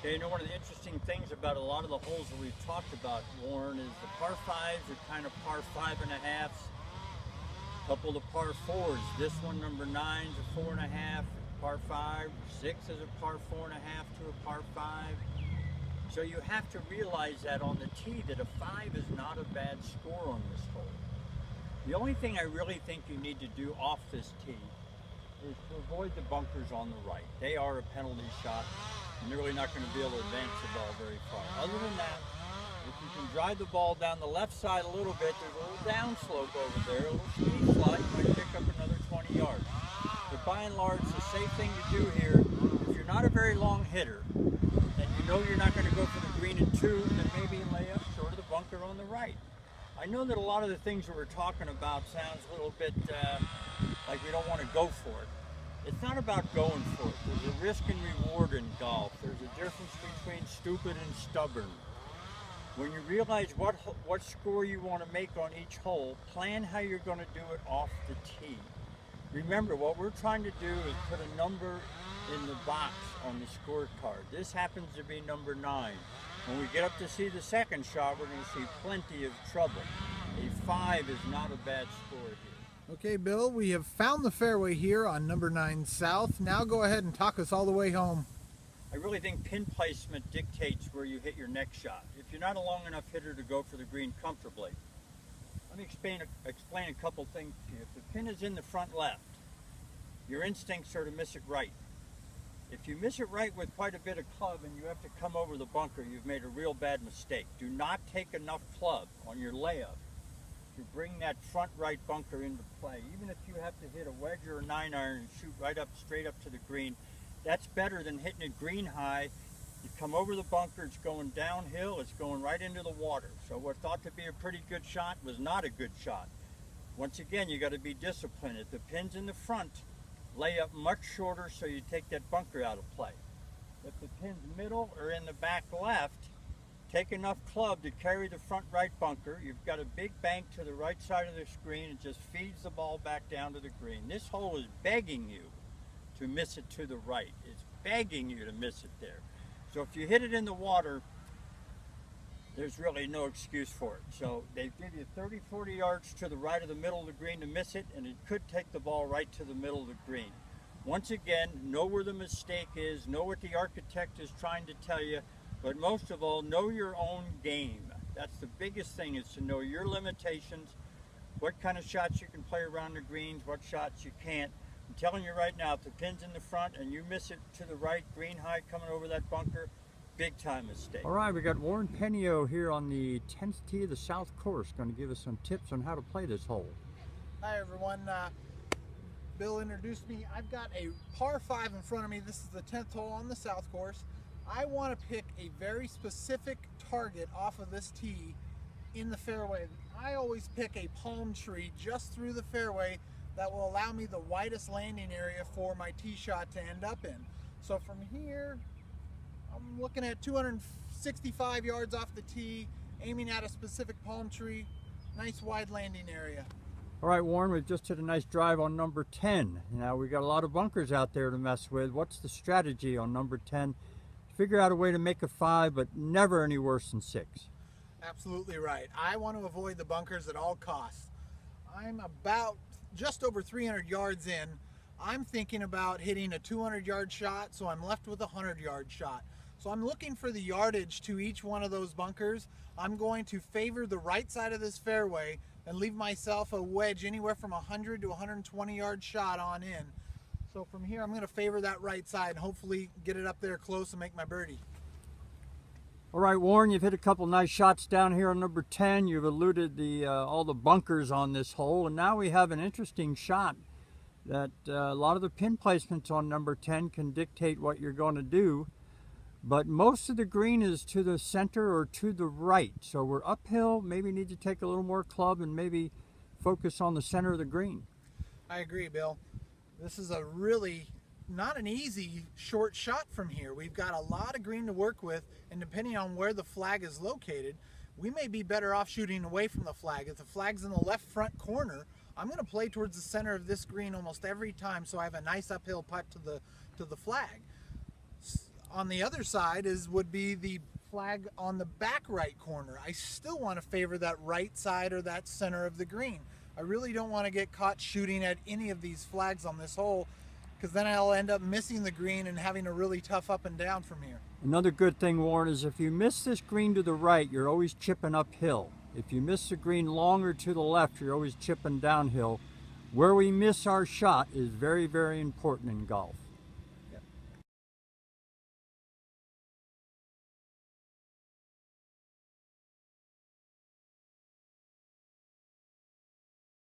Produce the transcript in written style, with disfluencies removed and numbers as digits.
Okay, you know, one of the interesting things about a lot of the holes that we've talked about, Warren, is the par fives are kind of par 5.5s. A couple of the par fours. This one, number 9's a 4.5, par 5. 6 is a par 4.5 to a par 5. So you have to realize that on the tee that a 5 is not a bad score on this hole. The only thing I really think you need to do off this tee is to avoid the bunkers on the right. They are a penalty shot, and you're really not going to be able to advance the ball very far. Other than that, if you can drive the ball down the left side a little bit, there's a little downslope over there, a little steep slide, you might pick up another 20 yards. But by and large, the safe thing to do here, if you're not a very long hitter, and you know you're not going to go for the green in 2, then maybe lay up short of the bunker on the right. I know that a lot of the things that we're talking about sounds a little bit like we don't want to go for it. It's not about going for it. There's a risk and reward in golf. There's a difference between stupid and stubborn. When you realize what score you want to make on each hole, plan how you're going to do it off the tee. Remember, what we're trying to do is put a number in the box on the scorecard. This happens to be number 9. When we get up to see the second shot, we're going to see plenty of trouble. A 5 is not a bad score here. Okay, Bill, we have found the fairway here on number 9 South. Now go ahead and talk us all the way home. I really think pin placement dictates where you hit your next shot. If you're not a long enough hitter to go for the green comfortably, let me explain a couple things to you. If the pin is in the front left, your instincts are to miss it right. If you miss it right with quite a bit of club and you have to come over the bunker, you've made a real bad mistake. Do not take enough club on your layup to bring that front right bunker into play. Even if you have to hit a wedge or a 9-iron and shoot right up, straight up to the green, that's better than hitting it green high. You come over the bunker, it's going downhill, it's going right into the water. So what thought to be a pretty good shot was not a good shot. Once again, you got to be disciplined. If the pin's in the front, lay up much shorter so you take that bunker out of play. If the pin's middle or in the back left, take enough club to carry the front right bunker. You've got a big bank to the right side of the screen. It just feeds the ball back down to the green. This hole is begging you to miss it to the right. It's begging you to miss it there. So if you hit it in the water, there's really no excuse for it. So they give you 30, 40 yards to the right of the middle of the green to miss it, and it could take the ball right to the middle of the green. Once again, know where the mistake is, know what the architect is trying to tell you, but most of all, know your own game. That's the biggest thing, is to know your limitations, what kind of shots you can play around the greens, what shots you can't. I'm telling you right now, if the pin's in the front and you miss it to the right, green high coming over that bunker, big time mistake. All right, we got Warren Penio here on the 10th tee of the South Course, going to give us some tips on how to play this hole. Hi everyone, Bill introduced me. I've got a par 5 in front of me. This is the 10th hole on the South Course. I want to pick a very specific target off of this tee in the fairway. I always pick a palm tree just through the fairway that will allow me the widest landing area for my tee shot to end up in. So from here, I'm looking at 265 yards off the tee, aiming at a specific palm tree, nice wide landing area. All right, Warren, we've just hit a nice drive on number 10. Now, we got a lot of bunkers out there to mess with. What's the strategy on number 10? Figure out a way to make a 5, but never any worse than 6. Absolutely right. I want to avoid the bunkers at all costs. I'm about just over 300 yards in. I'm thinking about hitting a 200-yard shot, so I'm left with a 100-yard shot. So I'm looking for the yardage to each one of those bunkers. I'm going to favor the right side of this fairway and leave myself a wedge anywhere from 100 to 120-yard shot on in. So from here, I'm going to favor that right side and hopefully get it up there close and make my birdie. All right, Warren, you've hit a couple nice shots down here on number 10. You've eluded all the bunkers on this hole, and now we have an interesting shot that a lot of the pin placements on number 10 can dictate what you're going to do, but most of the green is to the center or to the right, so we're uphill. Maybe need to take a little more club and maybe focus on the center of the green. I agree, Bill. This is a really not an easy short shot from here. We've got a lot of green to work with, and depending on where the flag is located, we may be better off shooting away from the flag. If the flag's in the left front corner, I'm going to play towards the center of this green almost every time, so I have a nice uphill putt to the flag. On the other side would be the flag on the back right corner. I still want to favor that right side or that center of the green. I really don't want to get caught shooting at any of these flags on this hole, because then I'll end up missing the green and having a really tough up and down from here. Another good thing, Warren, is if you miss this green to the right, you're always chipping uphill. If you miss the green longer to the left, you're always chipping downhill. Where we miss our shot is very, very important in golf.